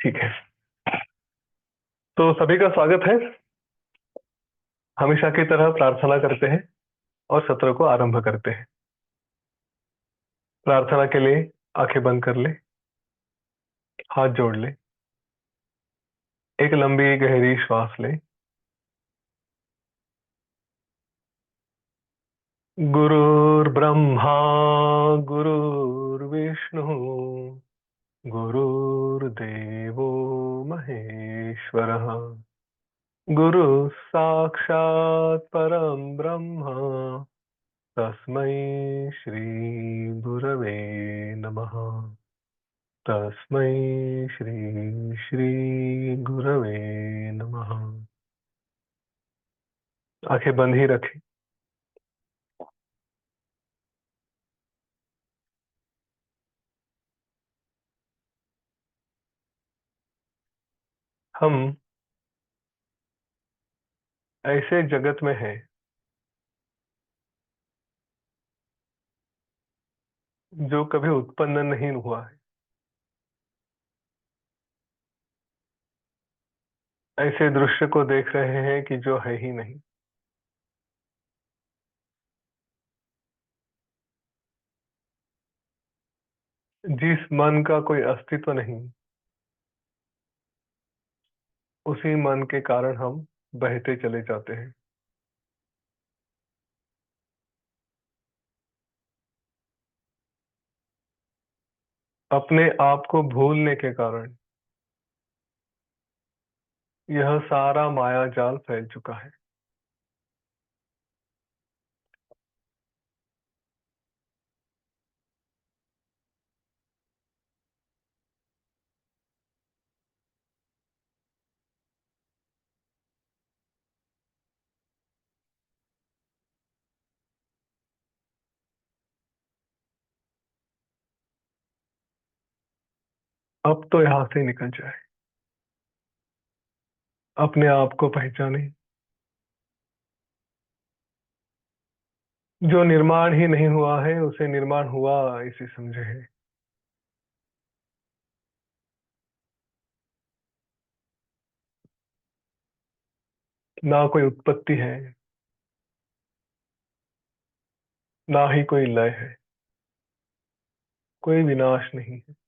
ठीक है। तो सभी का स्वागत है। हमेशा की तरह प्रार्थना करते हैं और सत्र को आरंभ करते हैं। प्रार्थना के लिए आंखें बंद कर ले, हाथ जोड़ ले, एक लंबी गहरी श्वास ले। गुरुर्ब्रह्मा गुरुर्विष्णु गुरुर्देवो महेश्वरः। गुरु साक्षात् परम ब्रह्म, तस्मै श्री गुरवे नमः। तस्मै श्री श्री गुरवे नमः। आंखें बंद ही रखें। हम ऐसे जगत में हैं जो कभी उत्पन्न नहीं हुआ है। ऐसे दृश्य को देख रहे हैं कि जो है ही नहीं। जिस मन का कोई अस्तित्व नहीं, उसी मन के कारण हम बहते चले जाते हैं। अपने आप को भूलने के कारण यह सारा माया जाल फैल चुका है। अब तो यहाँ से निकल जाए। अपने आप को पहचाने। जो निर्माण ही नहीं हुआ है उसे निर्माण हुआ इसे समझे है। ना कोई उत्पत्ति है, ना ही कोई लय है, कोई विनाश नहीं है।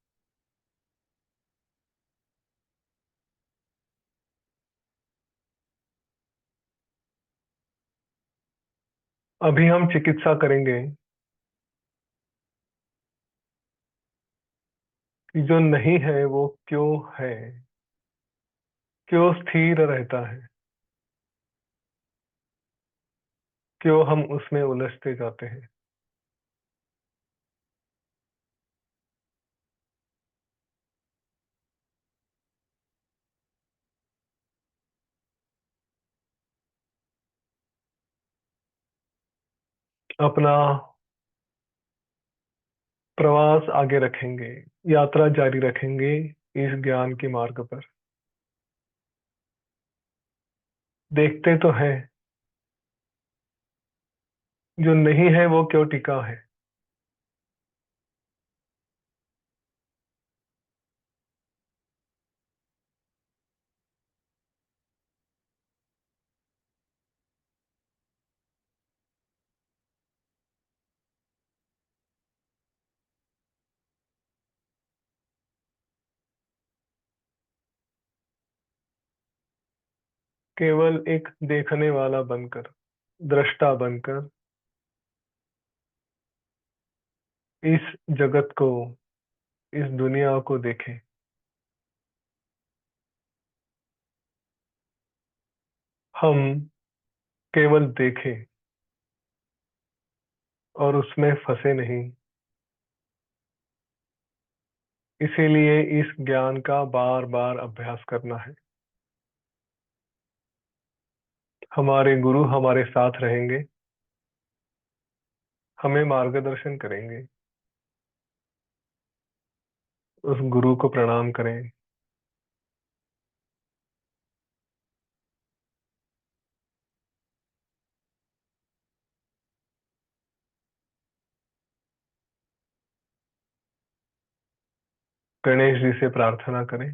अभी हम चिकित्सा करेंगे कि जो नहीं है वो क्यों है, क्यों स्थिर रहता है, क्यों हम उसमें उलझते जाते हैं। अपना प्रवास आगे रखेंगे, यात्रा जारी रखेंगे इस ज्ञान के मार्ग पर। देखते तो हैं जो नहीं है वो क्यों टिका है। केवल एक देखने वाला बनकर, दृष्टा बनकर इस जगत को, इस दुनिया को देखें। हम केवल देखें और उसमें फंसे नहीं। इसीलिए इस ज्ञान का बार बार अभ्यास करना है। हमारे गुरु हमारे साथ रहेंगे, हमें मार्गदर्शन करेंगे। उस गुरु को प्रणाम करें। गणेश जी से प्रार्थना करें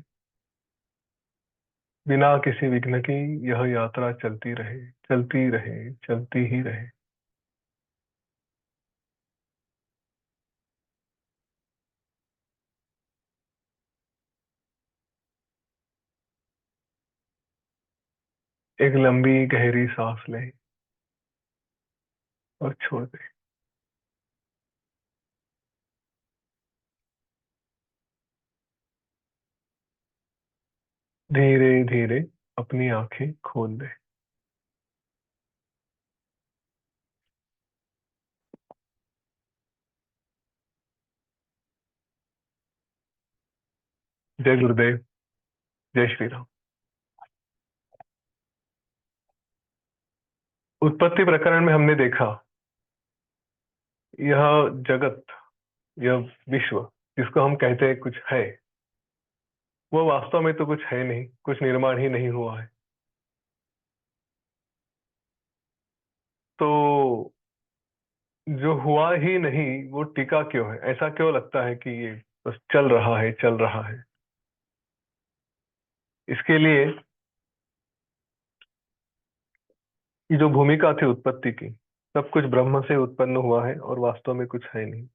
बिना किसी विघ्न की यह यात्रा चलती रहे, चलती रहे, चलती ही रहे। एक लंबी गहरी सांस ले और छोड़ दे। धीरे धीरे अपनी आंखें खोल दे। जय गुरुदेव। जय श्री राम। उत्पत्ति प्रकरण में हमने देखा, यह जगत, यह विश्व जिसको हम कहते हैं कुछ है, वो वास्तव में तो कुछ है नहीं, कुछ निर्माण ही नहीं हुआ है। तो जो हुआ ही नहीं वो टिका क्यों है? ऐसा क्यों लगता है कि ये बस चल रहा है, चल रहा है? इसके लिए ये जो भूमिका थी उत्पत्ति की, सब कुछ ब्रह्म से उत्पन्न हुआ है और वास्तव में कुछ है नहीं।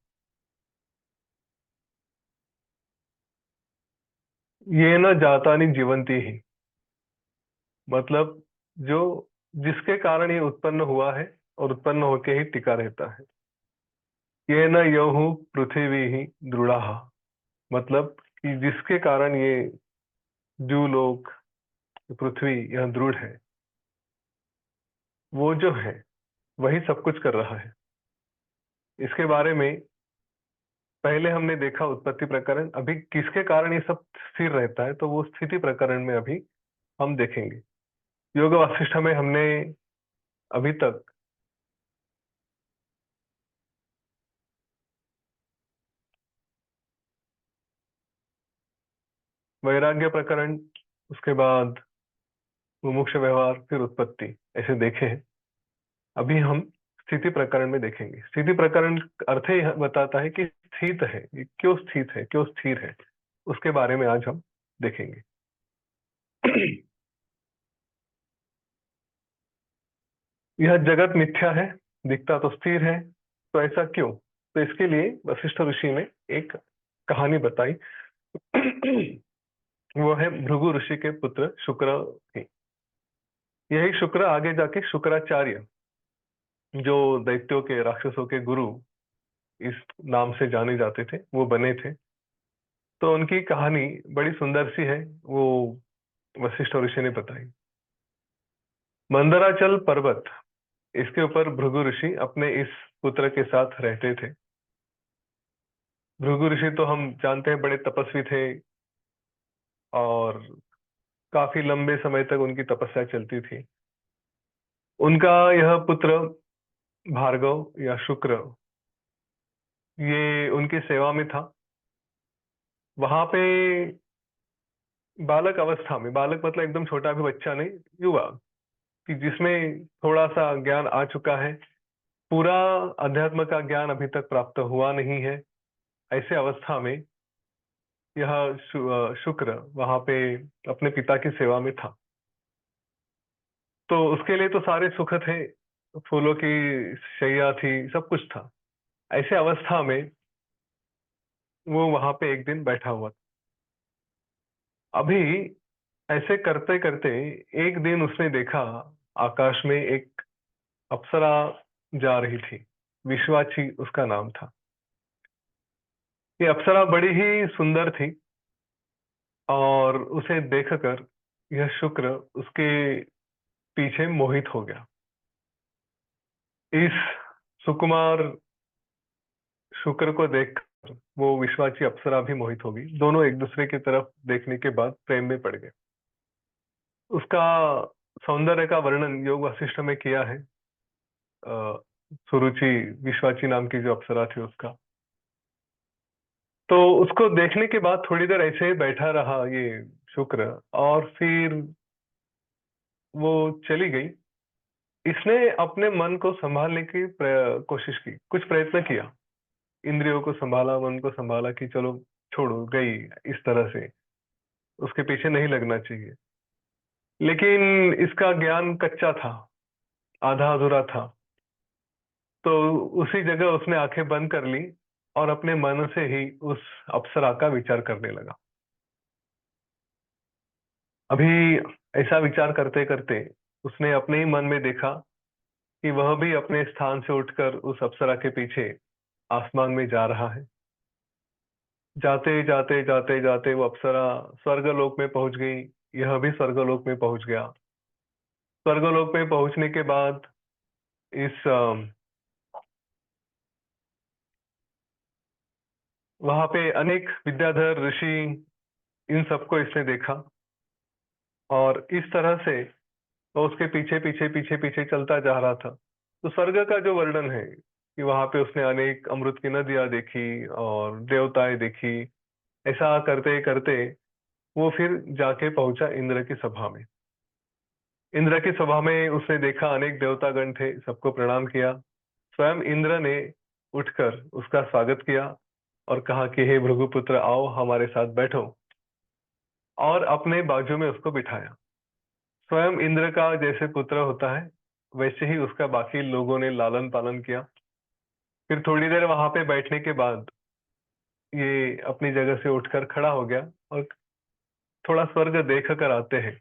ये न जाता नहीं जीवंती ही, मतलब जो जिसके कारण ये उत्पन्न हुआ है और उत्पन्न होके ही टिका रहता है। ये न योहू पृथ्वी ही दृढ़ा, मतलब कि जिसके कारण ये जूलोक, पृथ्वी यह दृढ़ है, वो जो है वही सब कुछ कर रहा है। इसके बारे में पहले हमने देखा उत्पत्ति प्रकरण। अभी किसके कारण ये सब स्थिर रहता है, तो वो स्थिति प्रकरण में अभी हम देखेंगे। योग वासिष्ठ में हमने अभी तक वैराग्य प्रकरण, उसके बाद मुमुक्ष व्यवहार, फिर उत्पत्ति, ऐसे देखे हैं। अभी हम स्थिति प्रकरण में देखेंगे। स्थिति प्रकरण अर्थ ही बताता है कि स्थित है, ये क्यों स्थित है, क्यों स्थिर है, उसके बारे में आज हम देखेंगे। यह जगत मिथ्या है, दिखता तो स्थिर है, तो ऐसा क्यों? तो इसके लिए वशिष्ठ ऋषि ने एक कहानी बताई। वो है भृगु ऋषि के पुत्र शुक्र थे। यही शुक्र आगे जाके शुक्राचार्य, जो दैत्यों के, राक्षसों के गुरु इस नाम से जाने जाते थे, वो बने थे। तो उनकी कहानी बड़ी सुंदर सी है, वो वशिष्ठ ऋषि ने बताई। मंदराचल पर्वत, इसके ऊपर भृगु ऋषि अपने इस पुत्र के साथ रहते थे। भृगु ऋषि तो हम जानते हैं बड़े तपस्वी थे, और काफी लंबे समय तक उनकी तपस्या चलती थी। उनका यह पुत्र भार्गव या शुक्र, ये उनकी सेवा में था। वहां पे बालक अवस्था में, बालक मतलब एकदम छोटा भी बच्चा नहीं, युवा, कि जिसमें थोड़ा सा ज्ञान आ चुका है, पूरा अध्यात्म का ज्ञान अभी तक प्राप्त हुआ नहीं है, ऐसे अवस्था में यह शुक्र वहां पे अपने पिता की सेवा में था। तो उसके लिए तो सारे सुख थे, फूलों की शैया थी, सब कुछ था। ऐसे अवस्था में वो वहां पे एक दिन बैठा हुआ था। अभी ऐसे करते करते एक दिन उसने देखा, आकाश में एक अप्सरा जा रही थी। विश्वाची उसका नाम था। ये अप्सरा बड़ी ही सुंदर थी, और उसे देखकर यह शुक्र उसके पीछे मोहित हो गया। इस सुकुमार शुक्र को देख वो विश्वाची अप्सरा भी मोहित हो गई। दोनों एक दूसरे की तरफ देखने के बाद प्रेम में पड़ गए। उसका सौंदर्य का वर्णन योग वासिष्ठ में किया है। सुरुचि, विश्वाची नाम की जो अप्सरा थी उसका। तो उसको देखने के बाद थोड़ी देर ऐसे ही बैठा रहा ये शुक्र, और फिर वो चली गई। इसने अपने मन को संभालने की कोशिश की, कुछ प्रयत्न किया, इंद्रियों को संभाला, मन को संभाला कि चलो छोड़ो, गई, इस तरह से उसके पीछे नहीं लगना चाहिए। लेकिन इसका ज्ञान कच्चा था, आधा अधूरा था। तो उसी जगह उसने आंखें बंद कर ली और अपने मन से ही उस अप्सरा का विचार करने लगा। अभी ऐसा विचार करते करते उसने अपने ही मन में देखा कि वह भी अपने स्थान से उठकर उस अप्सरा के पीछे आसमान में जा रहा है। जाते जाते जाते जाते वो अप्सरा स्वर्गलोक में पहुंच गई। यह भी स्वर्गलोक में पहुंच गया। स्वर्गलोक में पहुंचने के बाद इस वहां पे अनेक विद्याधर ऋषि, इन सबको इसने देखा। और इस तरह से वो उसके पीछे पीछे पीछे पीछे चलता जा रहा था। तो स्वर्ग का जो वर्णन है कि वहां पे उसने अनेक अमृत की नदियां देखी और देवताएं देखी। ऐसा करते करते वो फिर जाके पहुंचा इंद्र की सभा में। इंद्र की सभा में उसने देखा अनेक देवतागण थे, सबको प्रणाम किया। स्वयं इंद्र ने उठकर उसका स्वागत किया और कहा कि हे भृगुपुत्र, आओ हमारे साथ बैठो, और अपने बाजू में उसको बिठाया। स्वयं इंद्र का जैसे पुत्र होता है वैसे ही उसका बाकी लोगों ने लालन पालन किया। फिर थोड़ी देर वहां पे बैठने के बाद ये अपनी जगह से उठकर खड़ा हो गया और थोड़ा स्वर्ग देख कर आते हैं,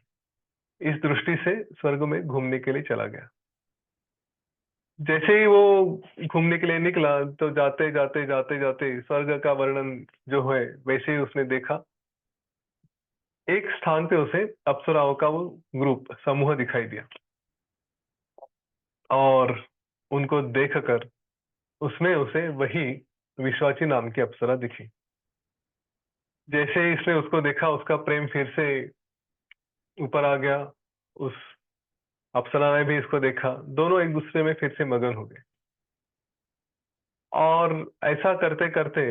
इस दृष्टि से स्वर्ग में घूमने के लिए चला गया। जैसे ही वो घूमने के लिए निकला तो जाते जाते जाते जाते स्वर्ग का वर्णन जो है वैसे ही उसने देखा। एक स्थान पे उसे अप्सराओं का वो ग्रुप समूह दिखाई दिया और उनको देखकर उसमें उसे वही विश्वाची नाम की अप्सरा दिखी। जैसे ही इसने उसको देखा उसका प्रेम फिर से ऊपर आ गया। उस अप्सरा ने भी इसको देखा, दोनों एक दूसरे में फिर से मगन हो गए। और ऐसा करते करते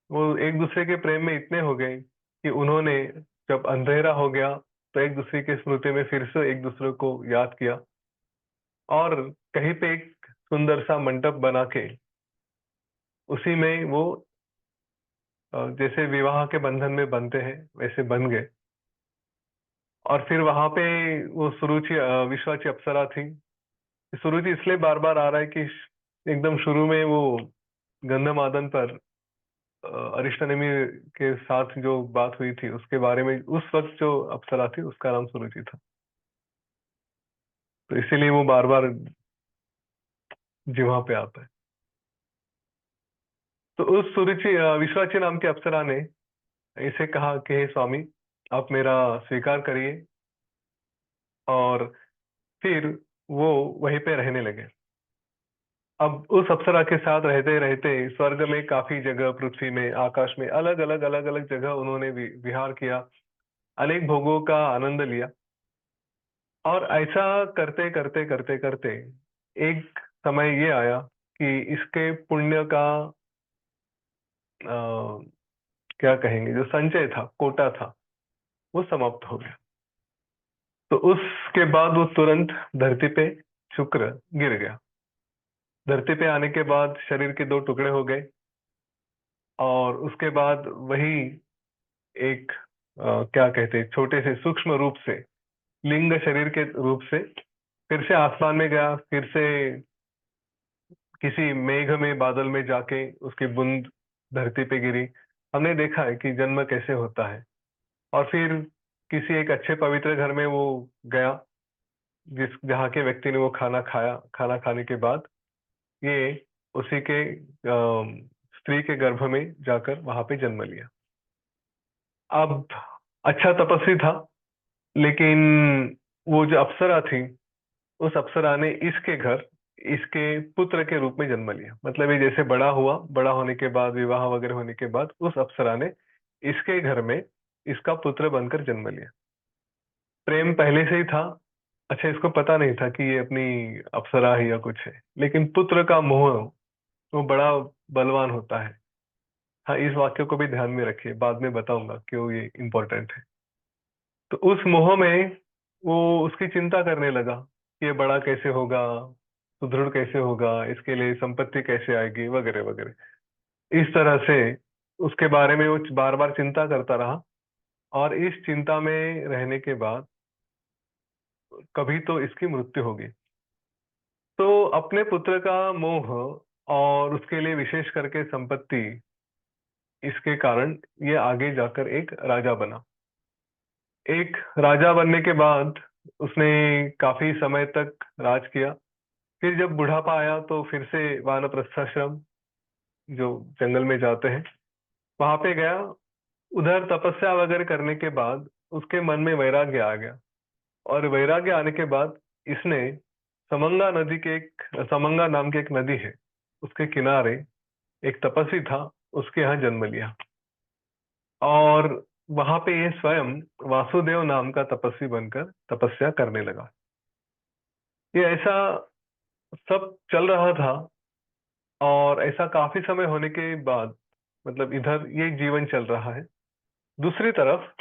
वो एक दूसरे के प्रेम में इतने हो गए कि उन्होंने, जब अंधेरा हो गया तो एक दूसरे की स्मृति में फिर से एक दूसरे को याद किया और कहीं पे एक सुंदर सा मंडप बना के उसी में वो जैसे विवाह के बंधन में बनते हैं वैसे बन गए। और फिर वहां पे वो सुरुचि विश्वाची अप्सरा थी। सुरुचि इसलिए बार बार आ रहा है कि एकदम शुरू में वो गंधमादन पर अरिष्टनेमी के साथ जो बात हुई थी उसके बारे में, उस वक्त जो अप्सरा थी उसका नाम सुरुचि था, तो इसीलिए वो बार बार जिह्वा पे आता है। तो उस सुरुचि विश्वाची नाम के अप्सरा ने इसे कहा कि हे स्वामी, आप मेरा स्वीकार करिए। और फिर वो वहीं पे रहने लगे। अब उस अप्सरा के साथ रहते रहते स्वर्ग में काफी जगह, पृथ्वी में, आकाश में, अलग अलग अलग अलग जगह उन्होंने विहार किया, अनेक भोगों का आनंद लिया। और ऐसा करते करते करते करते एक समय ये आया कि इसके पुण्य का क्या कहेंगे, जो संचय था, कोटा था, वो समाप्त हो गया। तो उसके बाद वो तुरंत धरती पे शुक्र गिर गया। धरती पे आने के बाद शरीर के दो टुकड़े हो गए और उसके बाद वही एक क्या कहते हैं, छोटे से सूक्ष्म रूप से, लिंग शरीर के रूप से फिर से आसमान में गया। फिर से किसी मेघ में, बादल में जाके उसकी बूंद धरती पे गिरी। हमने देखा है कि जन्म कैसे होता है। और फिर किसी एक अच्छे पवित्र घर में वो गया, जिस जहाँ के व्यक्ति ने वो खाना खाया। खाना खाने के बाद ये उसी के स्त्री के गर्भ में जाकर वहां पे जन्म लिया। अब अच्छा तपस्वी था, लेकिन वो जो अप्सरा थी, उस अप्सरा ने इसके घर, इसके पुत्र के रूप में जन्म लिया। मतलब ये जैसे बड़ा हुआ, बड़ा होने के बाद, विवाह वगैरह होने के बाद, उस अप्सरा ने इसके घर में इसका पुत्र बनकर जन्म लिया। प्रेम पहले से ही था। अच्छा, इसको पता नहीं था कि ये अपनी अप्सरा है या कुछ है, लेकिन पुत्र का मोह वो बड़ा बलवान होता है। हाँ, इस वाक्य को भी ध्यान में रखिए, बाद में बताऊंगा क्यों ये इम्पोर्टेंट है। तो उस मोह में वो उसकी चिंता करने लगा कि ये बड़ा कैसे होगा, सुदृढ़ कैसे होगा, इसके लिए संपत्ति कैसे आएगी, वगैरह वगैरह। इस तरह से उसके बारे में वो बार बार चिंता करता रहा। और इस चिंता में रहने के बाद कभी तो इसकी मृत्यु होगी। तो अपने पुत्र का मोह और उसके लिए विशेष करके संपत्ति, इसके कारण ये आगे जाकर एक राजा बना। एक राजा बनने के बाद उसने काफी समय तक राज किया। फिर जब बुढ़ापा आया तो फिर से वानप्रस्थाश्रम, जो जंगल में जाते हैं, वहां पे गया। उधर तपस्या वगैरह करने के बाद उसके मन में वैराग्य आ गया। और वैराग्य आने के बाद इसने समंगा नाम की एक नदी है, उसके किनारे एक तपस्वी था, उसके यहाँ जन्म लिया। और वहां पे ये स्वयं वासुदेव नाम का तपस्वी बनकर तपस्या करने लगा। ये ऐसा सब चल रहा था। और ऐसा काफी समय होने के बाद, मतलब इधर ये जीवन चल रहा है, दूसरी तरफ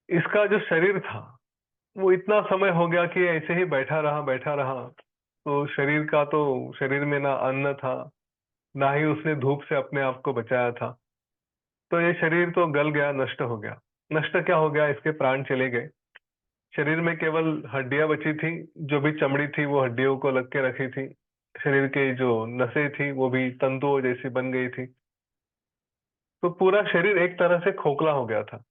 इसका जो शरीर था वो इतना समय हो गया कि ऐसे ही बैठा रहा। तो शरीर में ना अन्न था, ना ही उसने धूप से अपने आप को बचाया था। तो ये शरीर तो गल गया, नष्ट हो गया। नष्ट क्या हो गया, इसके प्राण चले गए। शरीर में केवल हड्डियां बची थी। जो भी चमड़ी थी वो हड्डियों को लग के रखी थी। शरीर के जो नसें थी वो भी तंतुओं जैसी बन गई थी। तो पूरा शरीर एक तरह से खोखला हो गया था।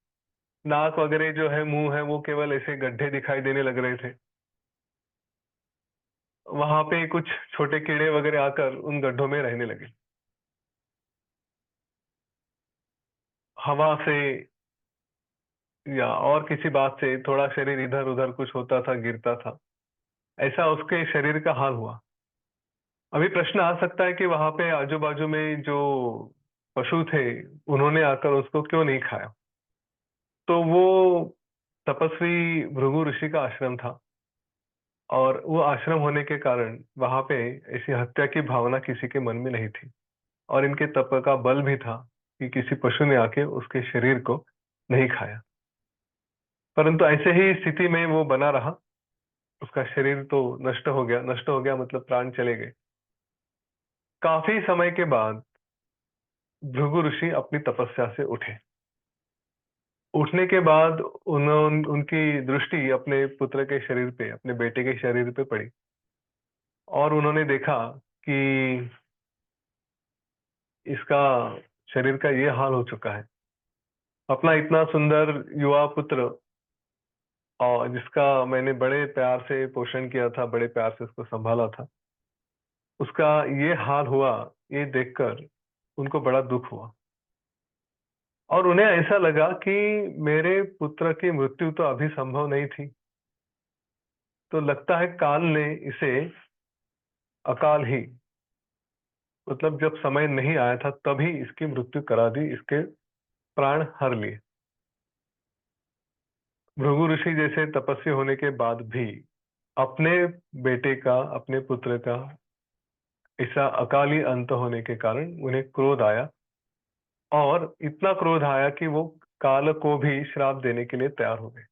नाक वगैरह जो है, मुंह है, वो केवल ऐसे गड्ढे दिखाई देने लग रहे थे। वहां पे कुछ छोटे कीड़े वगैरह आकर उन गड्ढों में रहने लगे। हवा से या और किसी बात से थोड़ा शरीर इधर उधर कुछ होता था, गिरता था। ऐसा उसके शरीर का हाल हुआ। अभी प्रश्न आ सकता है कि वहां पे आजू बाजू में जो पशु थे, उन्होंने आकर उसको क्यों नहीं खाया। तो वो तपस्वी भृगु ऋषि का आश्रम था। और वो आश्रम होने के कारण वहां पे ऐसी हत्या की भावना किसी के मन में नहीं थी। और इनके तप का बल भी था कि किसी पशु ने आके उसके शरीर को नहीं खाया। परंतु ऐसे ही स्थिति में वो बना रहा। उसका शरीर तो नष्ट हो गया। नष्ट हो गया मतलब प्राण चले गए। काफी समय के बाद भृगु ऋषि अपनी तपस्या से उठे। उठने के बाद उनकी दृष्टि अपने पुत्र के शरीर पे, अपने बेटे के शरीर पे पड़ी। और उन्होंने देखा कि इसका शरीर का ये हाल हो चुका है। अपना इतना सुंदर युवा पुत्र, और जिसका मैंने बड़े प्यार से पोषण किया था, बड़े प्यार से उसको संभाला था, उसका ये हाल हुआ। ये देखकर उनको बड़ा दुख हुआ। और उन्हें ऐसा लगा कि मेरे पुत्र की मृत्यु तो अभी संभव नहीं थी। तो लगता है काल ने इसे अकाल ही, मतलब जब समय नहीं आया था तभी इसकी मृत्यु करा दी, इसके प्राण हर लिए। भृगु ऋषि जैसे तपस्वी होने के बाद भी अपने बेटे का, अपने पुत्र का ऐसा अकाली अंत होने के कारण उन्हें क्रोध आया। और इतना क्रोध आया कि वो काल को भी श्राप देने के लिए तैयार हो गए।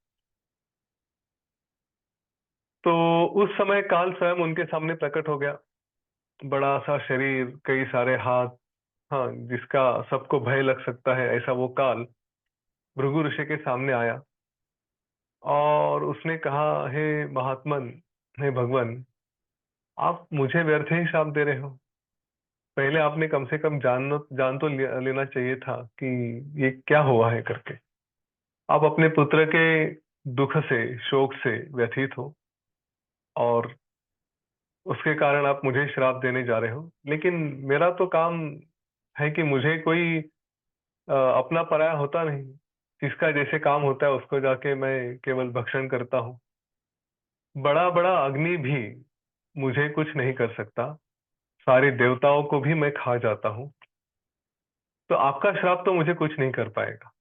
तो उस समय काल स्वयं उनके सामने प्रकट हो गया। बड़ा सा शरीर, कई सारे हाथ, हाँ, जिसका सबको भय लग सकता है, ऐसा वो काल भृगु ऋषि के सामने आया। और उसने कहा, हे महात्मन, हे भगवान, आप मुझे व्यर्थ ही श्राप दे रहे हो। पहले आपने कम से कम जान तो लेना चाहिए था कि ये क्या हुआ है करके। आप अपने पुत्र के दुख से, शोक से व्यथित हो, और उसके कारण आप मुझे श्राप देने जा रहे हो। लेकिन मेरा तो काम है कि मुझे कोई अपना पराया होता नहीं। जिसका जैसे काम होता है उसको जाके मैं केवल भक्षण करता हूँ। बड़ा बड़ा अग्नि भी मुझे कुछ नहीं कर सकता। सारे देवताओं को भी मैं खा जाता हूँ। तो आपका श्राप तो मुझे कुछ नहीं कर पाएगा।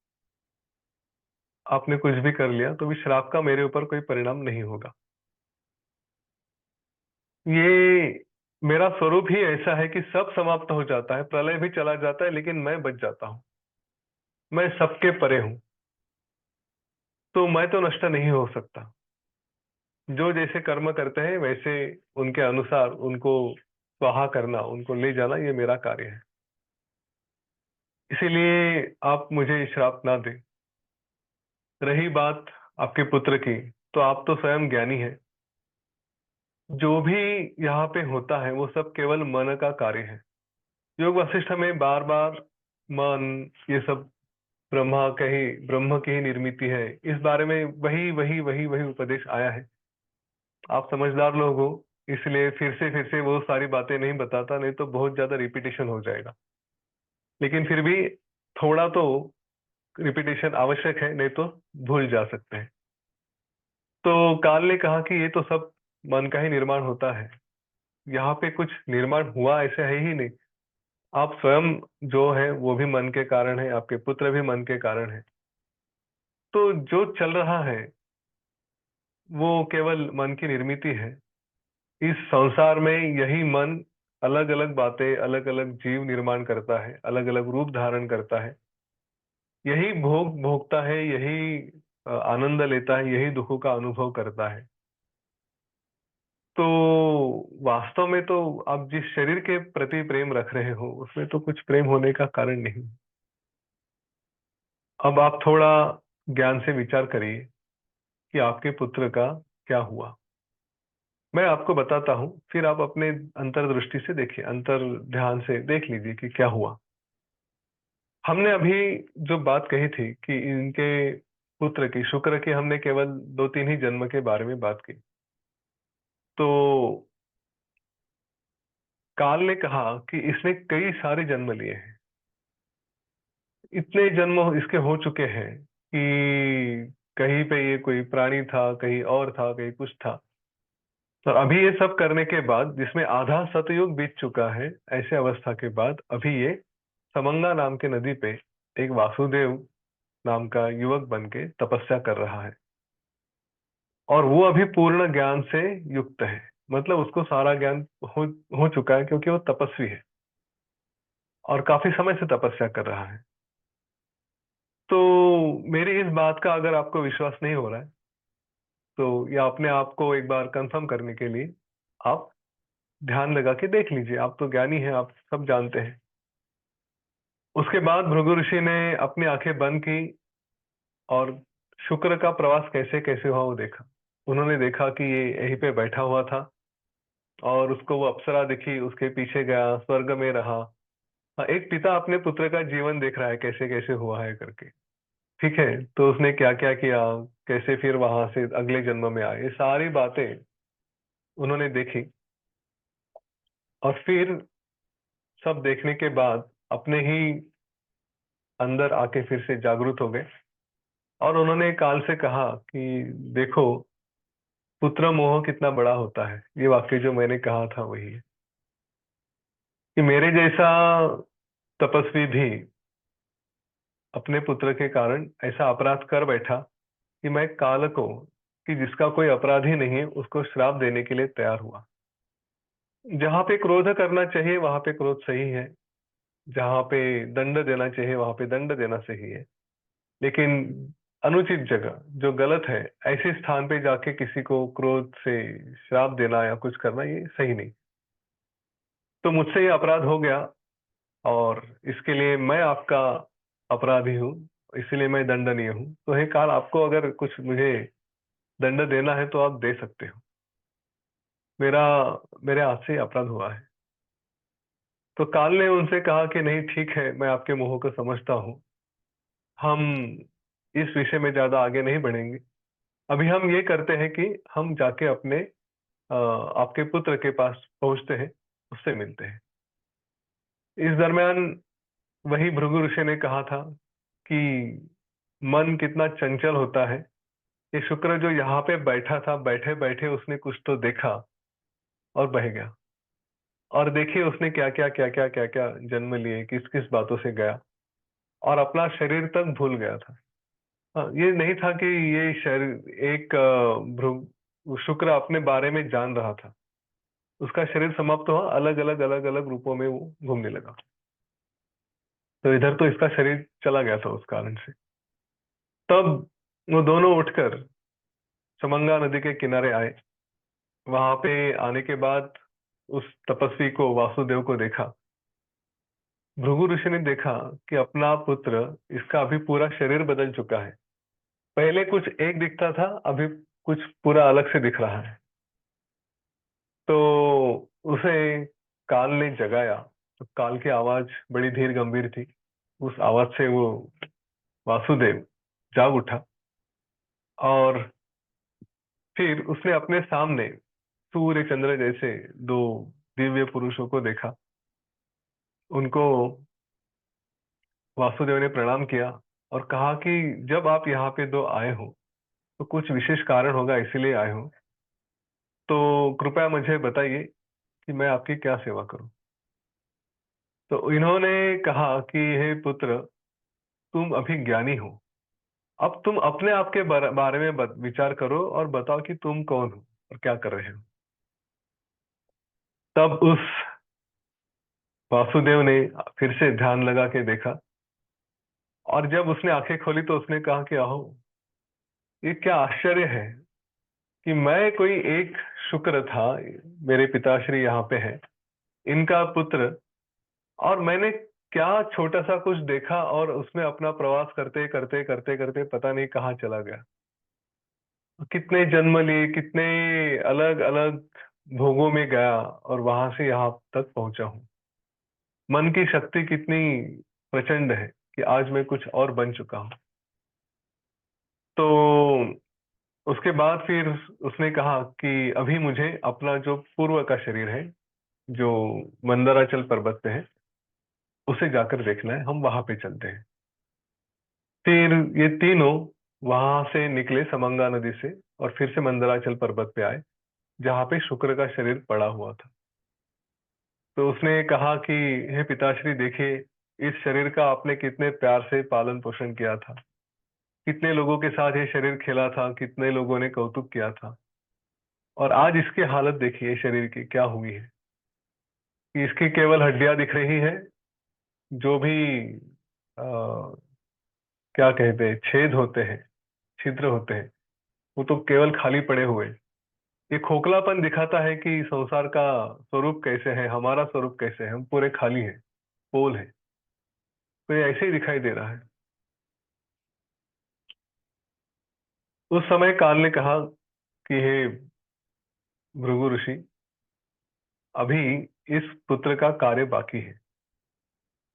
आपने कुछ भी कर लिया तो भी श्राप का मेरे ऊपर कोई परिणाम नहीं होगा। ये मेरा स्वरूप ही ऐसा है कि सब समाप्त हो जाता है, प्रलय भी चला जाता है, लेकिन मैं बच जाता हूँ। मैं सबके परे हूँ। तो मैं तो नष्ट नहीं हो सकता। जो जैसे कर्म करते हैं वैसे उनके अनुसार उनको स्वाहा करना, उनको ले जाना, ये मेरा कार्य है। इसीलिए आप मुझे श्राप ना दें। रही बात आपके पुत्र की, तो आप तो स्वयं ज्ञानी हैं। जो भी यहाँ पे होता है वो सब केवल मन का कार्य है। योग वशिष्ठ में बार बार मन, ये सब ब्रह्म की ही निर्मिति है, इस बारे में वही वही वही वही उपदेश आया है। आप समझदार लोग हो, इसलिए फिर से वो सारी बातें नहीं बताता, नहीं तो बहुत ज्यादा रिपीटेशन हो जाएगा। लेकिन फिर भी थोड़ा तो रिपीटेशन आवश्यक है, नहीं तो भूल जा सकते हैं। तो काल ने कहा कि ये तो सब मन का ही निर्माण होता है, यहाँ पे कुछ निर्माण हुआ ऐसे है ही नहीं। आप स्वयं जो है वो भी मन के कारण है, आपके पुत्र भी मन के कारण है। तो जो चल रहा है वो केवल मन की निर्मिति है। इस संसार में यही मन अलग अलग बातें, अलग अलग जीव निर्माण करता है, अलग अलग रूप धारण करता है। यही भोग भोगता है, यही आनंद लेता है, यही दुखों का अनुभव करता है। तो वास्तव में तो आप जिस शरीर के प्रति प्रेम रख रहे हो उसमें तो कुछ प्रेम होने का कारण नहीं। अब आप थोड़ा ज्ञान से विचार करिए कि आपके पुत्र का क्या हुआ। मैं आपको बताता हूँ, फिर आप अपने अंतर्दृष्टि से देखिए, अंतर ध्यान से देख लीजिए कि क्या हुआ। हमने अभी जो बात कही थी कि इनके पुत्र की, शुक्र की, हमने केवल 2-3 ही जन्म के बारे में बात की। तो काल ने कहा कि इसने कई सारे जन्म लिए हैं, इतने जन्म इसके हो चुके हैं कि कहीं पे ये कोई प्राणी था, कहीं और था, कहीं कुछ था। तो अभी ये सब करने के बाद, जिसमें आधा सतयुग बीत चुका है, ऐसे अवस्था के बाद अभी ये समंगा नाम के नदी पे एक वासुदेव नाम का युवक बन के तपस्या कर रहा है। और वो अभी पूर्ण ज्ञान से युक्त है, मतलब उसको सारा ज्ञान हो चुका है, क्योंकि वो तपस्वी है और काफी समय से तपस्या कर रहा है। तो मेरी इस बात का अगर आपको विश्वास नहीं हो रहा है, तो या अपने आप को एक बार कंफर्म करने के लिए आप ध्यान लगा के देख लीजिए। आप तो ज्ञानी हैं, आप सब जानते हैं। उसके बाद भृगु ऋषि ने अपनी आंखें बंद की और शुक्र का प्रवास कैसे कैसे हुआ वो देखा। उन्होंने देखा कि ये यहीं पे बैठा हुआ था और उसको वो अप्सरा दिखी, उसके पीछे गया, स्वर्ग में रहा। हाँ, एक पिता अपने पुत्र का जीवन देख रहा है कैसे कैसे हुआ है करके। ठीक है, तो उसने क्या क्या किया, कैसे फिर वहां से अगले जन्म में आए, ये सारी बातें उन्होंने देखी। और फिर सब देखने के बाद अपने ही अंदर आके फिर से जागरूक हो गए और उन्होंने काल से कहा कि देखो, पुत्र मोह कितना बड़ा होता है। ये वाक्य जो मैंने कहा था वही है कि मेरे जैसा तपस्वी भी अपने पुत्र के कारण ऐसा अपराध कर बैठा कि मैं काल को, कि जिसका कोई अपराध ही नहीं है, उसको श्राप देने के लिए तैयार हुआ। जहां पे क्रोध करना चाहिए वहां पे क्रोध सही है, जहां पे दंड देना चाहिए वहां पे दंड देना सही है। लेकिन अनुचित जगह जो गलत है, ऐसे स्थान पे जाके किसी को क्रोध से श्राप देना या कुछ करना, ये सही नहीं। तो मुझसे ये अपराध हो गया और इसके लिए मैं आपका अपराधी हूँ, इसलिए मैं दंडनीय हूँ। तो हे काल, आपको अगर कुछ मुझे दंड देना है तो आप दे सकते हो। मेरा मेरे हाथ से अपराध हुआ है। तो काल ने उनसे कहा कि नहीं, ठीक है, मैं आपके मोह को समझता हूँ। हम इस विषय में ज्यादा आगे नहीं बढ़ेंगे। अभी हम ये करते हैं कि हम जाके अपने आपके पुत्र के पास पहुंचते हैं, उससे मिलते हैं। इस दरमियान वही भृगु ऋषि ने कहा था कि मन कितना चंचल होता है। ये शुक्र जो यहाँ पे बैठा था, बैठे बैठे उसने कुछ तो देखा और बह गया। और देखिए उसने क्या क्या जन्म लिए, किस किस बातों से गया और अपना शरीर तक भूल गया था। हाँ, ये नहीं था कि ये शरीर एक शुक्र अपने बारे में जान रहा था। उसका शरीर समाप्त हुआ, अलग अलग रूपों में वो घूमने लगा। तो इधर तो इसका शरीर चला गया था उस कारण से। तब वो दोनों उठकर समंगा नदी के किनारे आए। वहां पे आने के बाद उस तपस्वी को, वासुदेव को देखा। भृगु ऋषि ने देखा कि अपना पुत्र, इसका अभी पूरा शरीर बदल चुका है। पहले कुछ एक दिखता था, अभी कुछ पूरा अलग से दिख रहा है। तो उसे काल ने जगाया। तो काल की आवाज बड़ी धीर गंभीर थी। उस आवाज से वो वासुदेव जाग उठा और फिर उसने अपने सामने सूर्य चंद्र जैसे दो दिव्य पुरुषों को देखा। उनको वासुदेव ने प्रणाम किया और कहा कि जब आप यहाँ पे दो आए हो तो कुछ विशेष कारण होगा, इसीलिए आए हो। तो कृपया मुझे बताइए कि मैं आपकी क्या सेवा करूं। तो इन्होंने कहा कि हे पुत्र, तुम अभी ज्ञानी हो। अब तुम अपने आप के बारे में विचार करो और बताओ कि तुम कौन हो और क्या कर रहे हो। तब उस वासुदेव ने फिर से ध्यान लगा के देखा और जब उसने आंखें खोली तो उसने कहा कि अहो, ये क्या आश्चर्य है कि मैं कोई एक शुक्र था, मेरे पिताश्री यहाँ पे है, इनका पुत्र, और मैंने क्या छोटा सा कुछ देखा और उसमें अपना प्रवास करते करते करते करते पता नहीं कहाँ चला गया। कितने जन्म लिए, कितने अलग अलग भोगों में गया और वहां से यहाँ तक पहुंचा हूँ। मन की शक्ति कितनी प्रचंड है कि आज मैं कुछ और बन चुका हूँ। तो उसके बाद फिर उसने कहा कि अभी मुझे अपना जो पूर्व का शरीर है, जो मंदराचल पर्वत पे है, उसे जाकर देखना है। हम वहां पे चलते हैं। फिर ये तीनों वहां से निकले समंगा नदी से और फिर से मंदराचल पर्वत पे आए, जहाँ पे शुक्र का शरीर पड़ा हुआ था। तो उसने कहा कि हे पिताश्री, देखिए, इस शरीर का आपने कितने प्यार से पालन पोषण किया था, कितने लोगों के साथ ये शरीर खेला था, कितने लोगों ने कौतुक किया था, और आज इसकी हालत देखिए शरीर की क्या हुई है कि इसकी केवल हड्डियां दिख रही है। जो भी क्या कहते हैं, छेद होते हैं, छिद्र होते हैं, वो तो केवल खाली पड़े हुए। ये खोखलापन दिखाता है कि संसार का स्वरूप कैसे है, हमारा स्वरूप कैसे है। हम पूरे खाली हैं, पोल है। तो ये ऐसे ही दिखाई दे रहा है। उस समय काल ने कहा कि हे भृगु ऋषि, अभी इस पुत्र का कार्य बाकी है।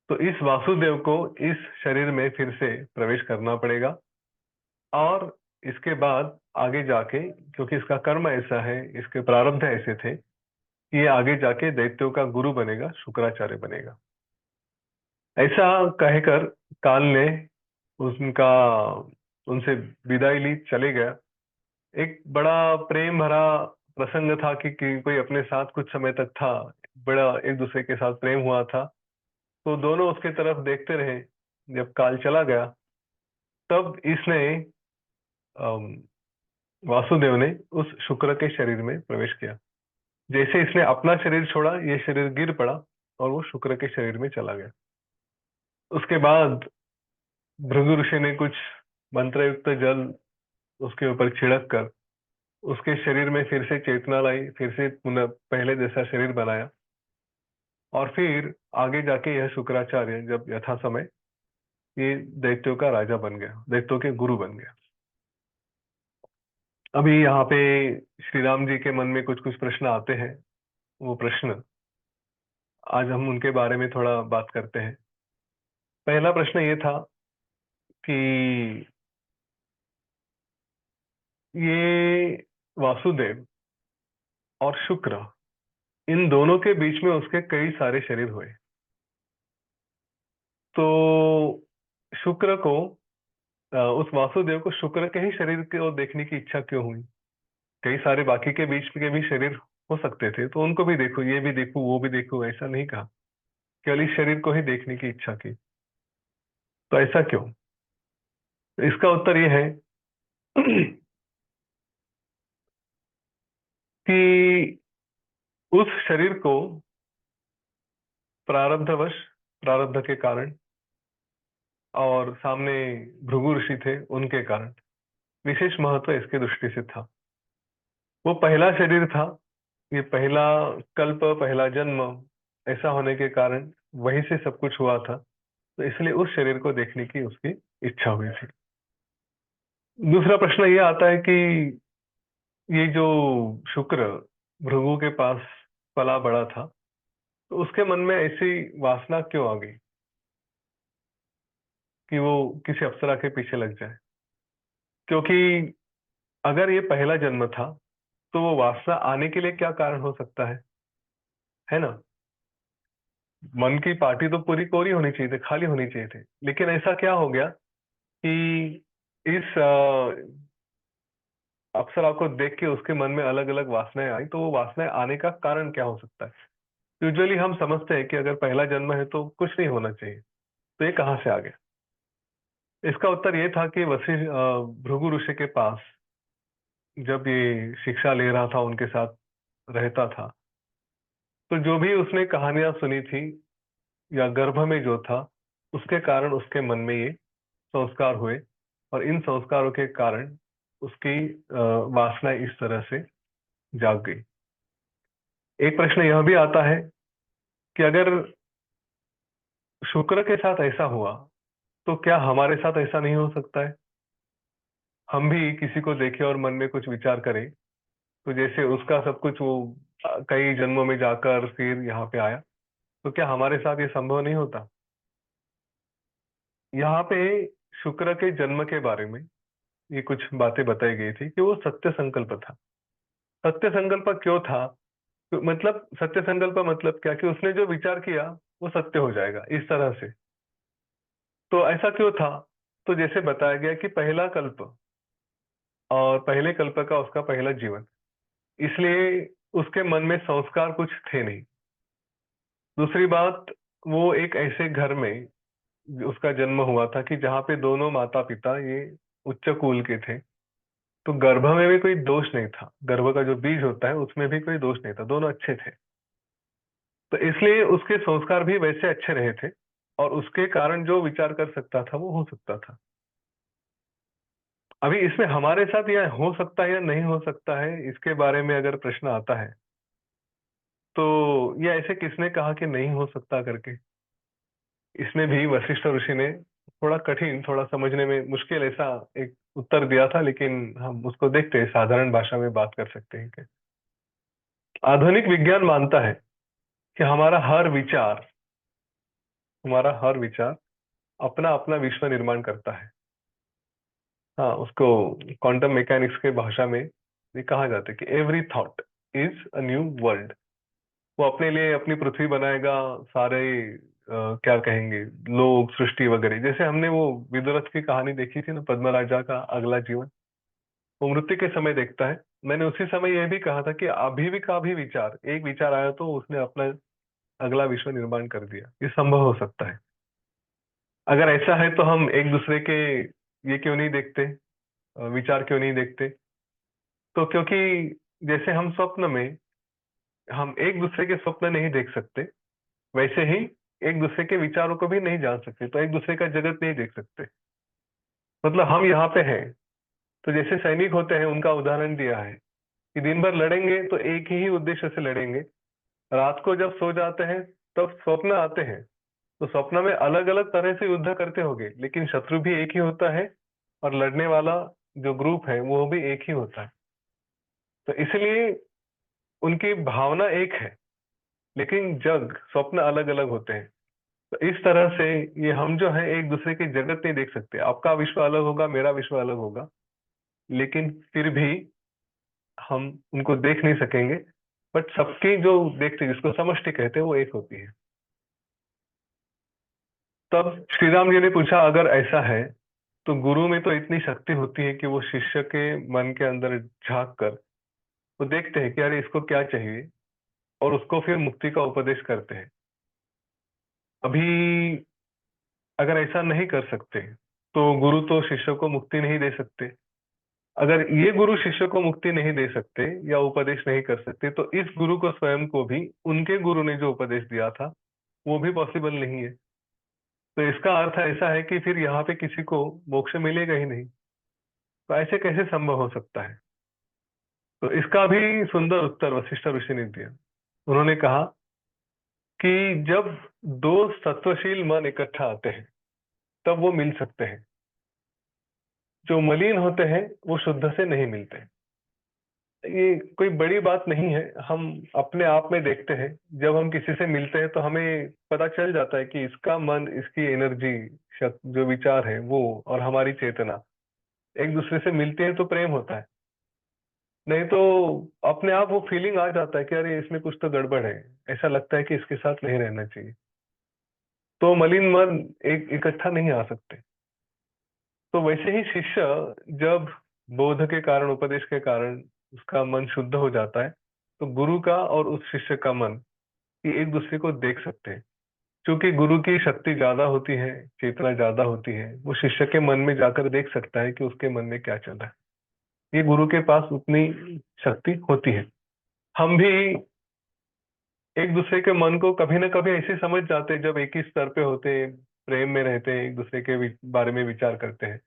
तो इस वासुदेव को इस शरीर में फिर से प्रवेश करना पड़ेगा और इसके बाद आगे जाके, क्योंकि इसका कर्म ऐसा है, इसके प्रारब्ध ऐसे थे कि ये आगे जाके दैत्यों का गुरु बनेगा, शुक्राचार्य बनेगा। ऐसा कहकर काल ने उनका उनसे विदाई ली, चले गया। एक बड़ा प्रेम भरा प्रसंग था कि कोई अपने साथ कुछ समय तक था, बड़ा एक दूसरे के साथ प्रेम हुआ था। तो दोनों उसके तरफ देखते रहे। जब काल चला गया तब इसने अम, वासुदेव ने उस शुक्र के शरीर में प्रवेश किया। जैसे इसने अपना शरीर छोड़ा, ये शरीर गिर पड़ा और वो शुक्र के शरीर में चला गया। उसके बाद भृगु ऋषि ने कुछ मंत्रयुक्त जल उसके ऊपर छिड़क कर उसके शरीर में फिर से चेतना लाई, फिर से पुनः पहले जैसा शरीर बनाया। और फिर आगे जाके यह शुक्राचार्य जब यथा समय ये दैत्यों का राजा बन गया, दैत्यों के गुरु बन गया। अभी यहाँ पे श्री राम जी के मन में कुछ कुछ प्रश्न आते हैं। वो प्रश्न आज हम उनके बारे में थोड़ा बात करते हैं। पहला प्रश्न ये था कि ये वासुदेव और शुक्र, इन दोनों के बीच में उसके कई सारे शरीर हुए। तो शुक्र को उस वासुदेव को शुक्र के ही शरीर को देखने की इच्छा क्यों हुई? कई सारे बाकी के बीच के भी शरीर हो सकते थे, तो उनको भी देखो, ये भी देखो, वो भी देखो, ऐसा नहीं कहा। केवल इस शरीर को ही देखने की इच्छा की। तो ऐसा क्यों? तो इसका उत्तर ये है कि उस शरीर को प्रारब्धवश, प्रारब्ध के कारण, और सामने भृगु ऋषि थे उनके कारण विशेष महत्व इसकी दृष्टि से था। वो पहला शरीर था, ये पहला कल्प, पहला जन्म, ऐसा होने के कारण वहीं से सब कुछ हुआ था। तो इसलिए उस शरीर को देखने की उसकी इच्छा हुई थी। दूसरा प्रश्न ये आता है कि ये जो शुक्र भृगु के पास पला बड़ा था, तो उसके मन में ऐसी वासना क्यों आ गई कि वो किसी अप्सरा के पीछे लग जाए? क्योंकि अगर ये पहला जन्म था, तो वो वासना आने के लिए क्या कारण हो सकता है ना? मन की पार्टी तो पूरी कोरी होनी चाहिए थी, खाली होनी चाहिए थे, लेकिन ऐसा क्या हो गया कि इस अप्सरा को देख के उसके मन में अलग अलग वासनाएं आई। तो वो वासनाएं आने का कारण क्या हो सकता है? यूजुअली हम समझते हैं कि अगर पहला जन्म है तो कुछ नहीं होना चाहिए, तो ये कहाँ से आ गया? इसका उत्तर ये था कि भृगु ऋषि के पास जब ये शिक्षा ले रहा था, उनके साथ रहता था, तो जो भी उसने कहानियां सुनी थी या गर्भ में जो था, उसके कारण उसके मन में ये संस्कार हुए, और इन संस्कारों के कारण उसकी वासना इस तरह से जाग गई। एक प्रश्न यह भी आता है कि अगर शुक्र के साथ ऐसा हुआ, तो क्या हमारे साथ ऐसा नहीं हो सकता है? हम भी किसी को देखें और मन में कुछ विचार करें, तो जैसे उसका सब कुछ वो कई जन्मों में जाकर फिर यहाँ पे आया, तो क्या हमारे साथ ये संभव नहीं होता? यहाँ पे शुक्र के जन्म के बारे में ये कुछ बातें बताई गई थी कि वो सत्य संकल्प था। सत्य संकल्प क्यों था? तो मतलब सत्य संकल्प मतलब क्या कि उसने जो विचार किया वो सत्य हो जाएगा, इस तरह से। तो ऐसा क्यों था? तो जैसे बताया गया कि पहला कल्प और पहले कल्प का उसका पहला जीवन, इसलिए उसके मन में संस्कार कुछ थे नहीं। दूसरी बात, वो एक ऐसे घर में उसका जन्म हुआ था कि जहाँ पे दोनों माता पिता ये उच्च कुल के थे। तो गर्भ में भी कोई दोष नहीं था, गर्भ का जो बीज होता है उसमें भी कोई दोष नहीं था, दोनों अच्छे थे। तो इसलिए उसके संस्कार भी वैसे अच्छे रहे थे, और उसके कारण जो विचार कर सकता था वो हो सकता था। अभी इसमें हमारे साथ यह हो सकता है या नहीं हो सकता है, इसके बारे में अगर प्रश्न आता है, तो ये ऐसे किसने कहा कि नहीं हो सकता करके? इसमें भी वशिष्ठ ऋषि ने थोड़ा कठिन, थोड़ा समझने में मुश्किल ऐसा एक उत्तर दिया था, लेकिन हम उसको देखते हैं, साधारण भाषा में बात कर सकते हैं कि आधुनिक विज्ञान मानता है कि हमारा हर विचार अपना अपना विश्व निर्माण करता है। हाँ, उसको क्वांटम मैकेनिक्स के भाषा में ये कहा जाता है कि every thought is a new world. वो अपने लिए अपनी पृथ्वी बनाएगा, सारे क्या कहेंगे, लोग, सृष्टि वगैरह। जैसे हमने वो विदुरथ की कहानी देखी थी ना, पद्मराजा का अगला जीवन, वो मृत्यु के समय देखता है। मैंने उसी समय यह भी कहा था कि अभी भी का भी विचार, एक विचार आया तो उसने अपना अगला विश्व निर्माण कर दिया। ये संभव हो सकता है। अगर ऐसा है तो हम एक दूसरे के ये क्यों नहीं देखते, विचार क्यों नहीं देखते? तो क्योंकि जैसे हम स्वप्न में हम एक दूसरे के स्वप्न नहीं देख सकते, वैसे ही एक दूसरे के विचारों को भी नहीं जान सकते, तो एक दूसरे का जगत नहीं देख सकते। मतलब हम यहाँ पे हैं, तो जैसे सैनिक होते हैं, उनका उदाहरण दिया है कि दिन भर लड़ेंगे तो एक ही उद्देश्य से लड़ेंगे। रात को जब सो जाते हैं तब स्वप्न आते हैं, तो स्वप्न में अलग अलग तरह से युद्ध करते होंगे, लेकिन शत्रु भी एक ही होता है, और लड़ने वाला जो ग्रुप है वो भी एक ही होता है। तो इसलिए उनकी भावना एक है, लेकिन जग, स्वप्न अलग अलग होते हैं। तो इस तरह से ये हम जो है एक दूसरे की जगत नहीं देख सकते। आपका विश्व अलग होगा, मेरा विश्व अलग होगा, लेकिन फिर भी हम उनको देख नहीं सकेंगे। बट सबकी जो देखते, जिसको समष्टि कहते हैं, वो एक होती है। तब श्री राम जी ने पूछा, अगर ऐसा है तो गुरु में तो इतनी शक्ति होती है कि वो शिष्य के मन के अंदर झांक कर वो देखते हैं कि अरे इसको क्या चाहिए, और उसको फिर मुक्ति का उपदेश करते हैं। अभी अगर ऐसा नहीं कर सकते, तो गुरु तो शिष्य को मुक्ति नहीं दे सकते। अगर ये गुरु शिष्य को मुक्ति नहीं दे सकते या उपदेश नहीं कर सकते, तो इस गुरु को स्वयं को भी उनके गुरु ने जो उपदेश दिया था वो भी पॉसिबल नहीं है। तो इसका अर्थ ऐसा है कि फिर यहाँ पे किसी को मोक्ष मिलेगा ही नहीं। तो ऐसे कैसे संभव हो सकता है? तो इसका भी सुंदर उत्तर वशिष्ठ ऋषि ने दिया। उन्होंने कहा कि जब दो सत्वशील मन इकट्ठा आते हैं तब वो मिल सकते हैं। जो मलिन होते हैं वो शुद्ध से नहीं मिलते। ये कोई बड़ी बात नहीं है, हम अपने आप में देखते हैं। जब हम किसी से मिलते हैं तो हमें पता चल जाता है कि इसका मन, इसकी एनर्जी, जो विचार है वो, और हमारी चेतना एक दूसरे से मिलती है तो प्रेम होता है। नहीं तो अपने आप वो फीलिंग आ जाता है कि अरे इसमें कुछ तो गड़बड़ है, ऐसा लगता है कि इसके साथ नहीं रहना चाहिए। तो मलिन मन एक इकट्ठा नहीं आ सकते। तो वैसे ही शिष्य जब बोध के कारण, उपदेश के कारण उसका मन शुद्ध हो जाता है, तो गुरु का और उस शिष्य का मन ये एक दूसरे को देख सकते हैं। क्योंकि गुरु की शक्ति ज्यादा होती है, चेतना ज्यादा होती है, वो शिष्य के मन में जाकर देख सकता है कि उसके मन में क्या चल रहा है। ये गुरु के पास उतनी शक्ति होती है। हम भी एक दूसरे के मन को कभी ना कभी ऐसे समझ जाते हैं जब एक ही स्तर पे होते हैं, प्रेम में रहते हैं, एक दूसरे के बारे में विचार करते हैं।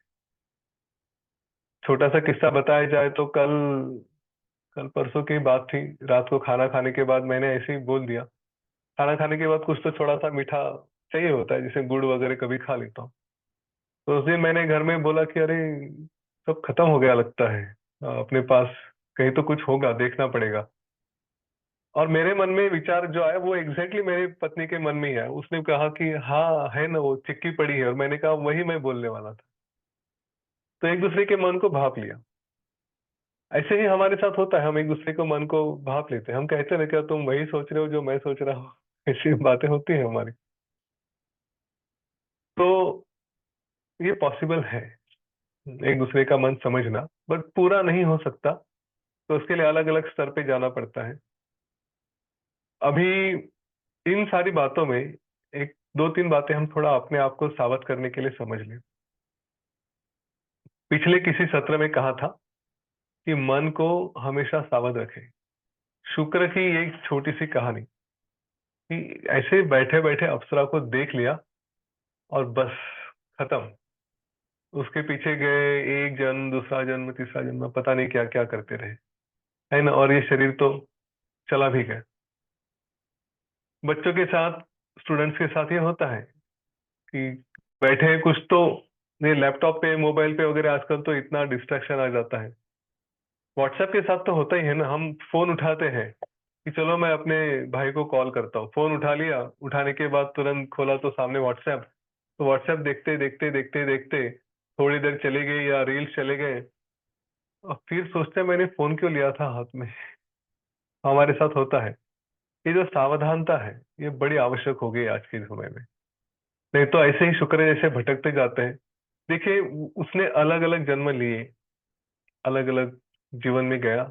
छोटा सा किस्सा बताया जाए तो कल कल परसों की बात थी। रात को खाना खाने के बाद मैंने ऐसे ही बोल दिया, खाना खाने के बाद कुछ तो थोड़ा सा मीठा चाहिए होता है, जैसे गुड़ वगैरह कभी खा लेता हूँ। तो उस दिन मैंने घर में बोला कि अरे सब खत्म हो गया लगता है, अपने पास कहीं तो कुछ होगा, देखना पड़ेगा। और मेरे मन में विचार जो आया वो एग्जैक्टली मेरी पत्नी के मन में ही आया। उसने कहा कि हाँ है ना, वो चिक्की पड़ी है, और मैंने कहा वही मैं बोलने वाला था। तो एक दूसरे के मन को भाप लिया। ऐसे ही हमारे साथ होता है, हम एक दूसरे को मन को भाप लेते हैं। हम कहते हैं क्या तुम वही सोच रहे हो जो मैं सोच रहा हूँ। ऐसी बातें होती है हमारी। तो ये पॉसिबल है, एक दूसरे का मन समझना, बट पूरा नहीं हो सकता। तो उसके लिए अलग अलग स्तर पे जाना पड़ता है। अभी इन सारी बातों में एक दो तीन बातें हम थोड़ा अपने आप को सावध करने के लिए समझ लें। पिछले किसी सत्र में कहा था कि मन को हमेशा सावध रखें। शुक्र की एक छोटी सी कहानी कि ऐसे बैठे बैठे अप्सरा को देख लिया और बस खत्म। उसके पीछे गए, एक जन्म, दूसरा जन्म, तीसरा जन्म, पता नहीं क्या क्या करते रहे, है ना। और ये शरीर तो चला भी गया। बच्चों के साथ, स्टूडेंट्स के साथ ये होता है कि बैठे हैं कुछ तो, ये लैपटॉप पे, मोबाइल पे वगैरह आजकल तो इतना डिस्ट्रैक्शन आ जाता है। व्हाट्सएप के साथ तो होता ही है ना, हम फोन उठाते हैं कि चलो मैं अपने भाई को कॉल करता हूँ। फोन उठा लिया, उठाने के बाद तुरंत खोला तो सामने व्हाट्सएप। तो व्हाट्सएप देखते देखते देखते देखते थोड़ी देर चली गई या रील्स चले गए, और फिर सोचते हैं मैंने फोन क्यों लिया था हाथ में। हमारे साथ होता है। ये जो सावधानता है ये बड़ी आवश्यक हो गई आज के समय में। नहीं तो ऐसे ही शुक्र जैसे भटकते जाते हैं। देखिए उसने अलग अलग जन्म लिए, अलग अलग जीवन में गया।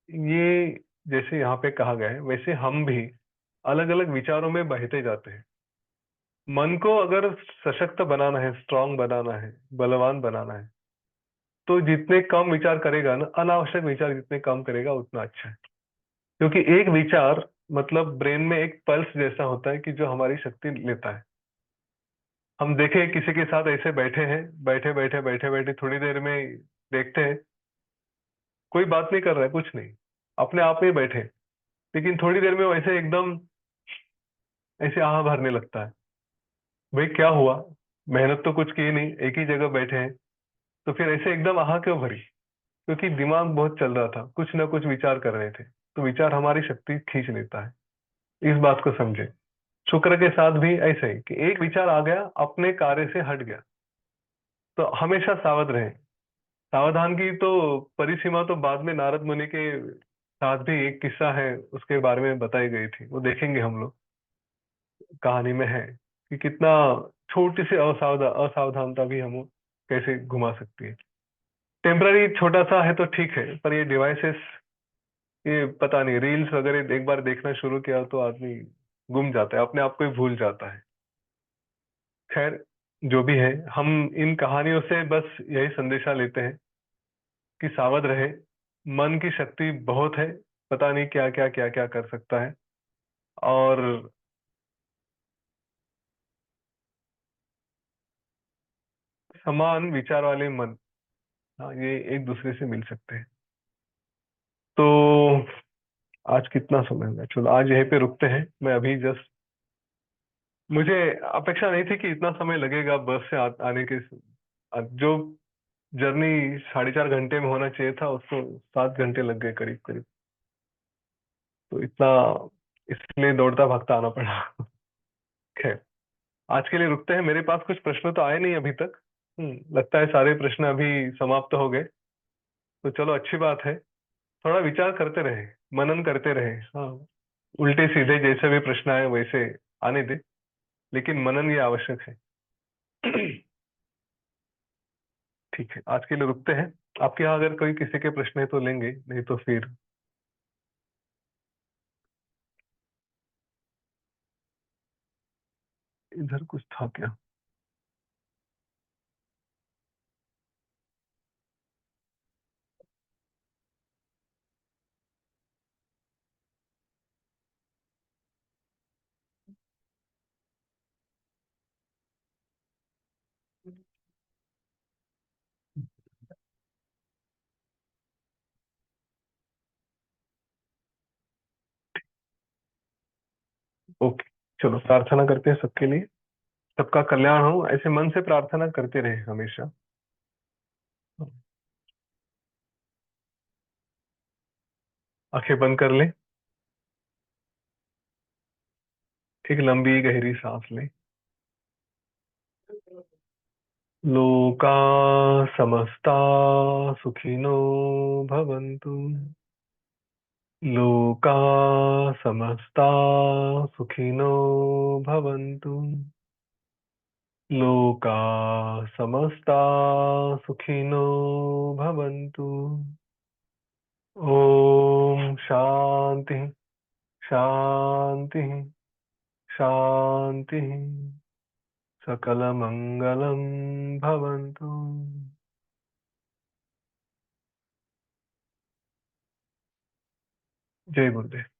ये जैसे यहाँ पे कहा गया है वैसे हम भी अलग अलग विचारों में बहते जाते हैं। मन को अगर सशक्त बनाना है, स्ट्रांग बनाना है, बलवान बनाना है, तो जितने कम विचार करेगा ना, अनावश्यक विचार जितने कम करेगा उतना अच्छा है। क्योंकि एक विचार मतलब ब्रेन में एक पल्स जैसा होता है कि जो हमारी शक्ति लेता है। हम देखें किसी के साथ ऐसे बैठे हैं, बैठे बैठे थोड़ी देर में देखते हैं कोई बात नहीं कर रहा है, कुछ नहीं, अपने आप में ही बैठे, लेकिन थोड़ी देर में वो ऐसे एकदम ऐसे आह भरने लगता है। भाई क्या हुआ, मेहनत तो कुछ की नहीं, एक ही जगह बैठे हैं, तो फिर ऐसे एकदम आह क्यों भरी? क्योंकि दिमाग बहुत चल रहा था, कुछ ना कुछ विचार कर रहे थे। तो विचार हमारी शक्ति खींच लेता है, इस बात को समझे। शुक्र के साथ भी ऐसे ही कि एक विचार आ गया, अपने कार्य से हट गया, तो हमेशा सावध रहें। सावधान की तो परिसीमा तो बाद में नारद मुनि के साथ भी एक किस्सा है, उसके बारे में बताई गई थी, वो देखेंगे हम लोग। कहानी में है कि कितना छोटी सी असावधानता भी हम कैसे घुमा सकती है। टेम्पररी छोटा सा है तो ठीक है, पर ये डिवाइसेस, ये पता नहीं, रील्स वगैरह एक बार देखना शुरू किया तो आदमी गुम जाता है, अपने आप को ही भूल जाता है। खैर, जो भी है, हम इन कहानियों से बस यही संदेशा लेते हैं कि सावध रहे। मन की शक्ति बहुत है, पता नहीं क्या क्या कर सकता है। और समान विचार वाले मन, हाँ, ये एक दूसरे से मिल सकते हैं। तो आज कितना समय हुआ, चलो आज यहीं पे रुकते हैं। मैं अभी जस्ट, मुझे अपेक्षा नहीं थी कि इतना समय लगेगा बस से आने के। जो जर्नी 4.5 घंटे में होना चाहिए था, उसको 7 घंटे लग गए करीब करीब। तो इतना, इसलिए दौड़ता भागता आना पड़ा। खैर, आज के लिए रुकते हैं, मेरे पास कुछ प्रश्न तो आए नहीं अभी तक। लगता है सारे प्रश्न अभी समाप्त हो गए। तो चलो, अच्छी बात है। थोड़ा विचार करते रहे, मनन करते रहे। हाँ, उल्टे सीधे जैसे भी प्रश्न आए वैसे आने दे, लेकिन मनन ये आवश्यक है। ठीक है, आज के लिए रुकते हैं। आपके यहाँ अगर कोई किसी के प्रश्न है तो लेंगे, नहीं तो फिर इधर कुछ था क्या? ओके, चलो प्रार्थना करते हैं सबके लिए। सबका कल्याण हो, ऐसे मन से प्रार्थना करते रहे हमेशा। आंखें बंद कर ले। एक लंबी गहरी सांस ले। लोका समस्ता सुखिनो भवन्तु। लोका समस्ता सुखिनो भवन्तु। लोका समस्ता सुखिनो भवन्तु। ओम शांति, शांति, शांति। सकलमंगलं भवन्तु। जय गुरुदेव।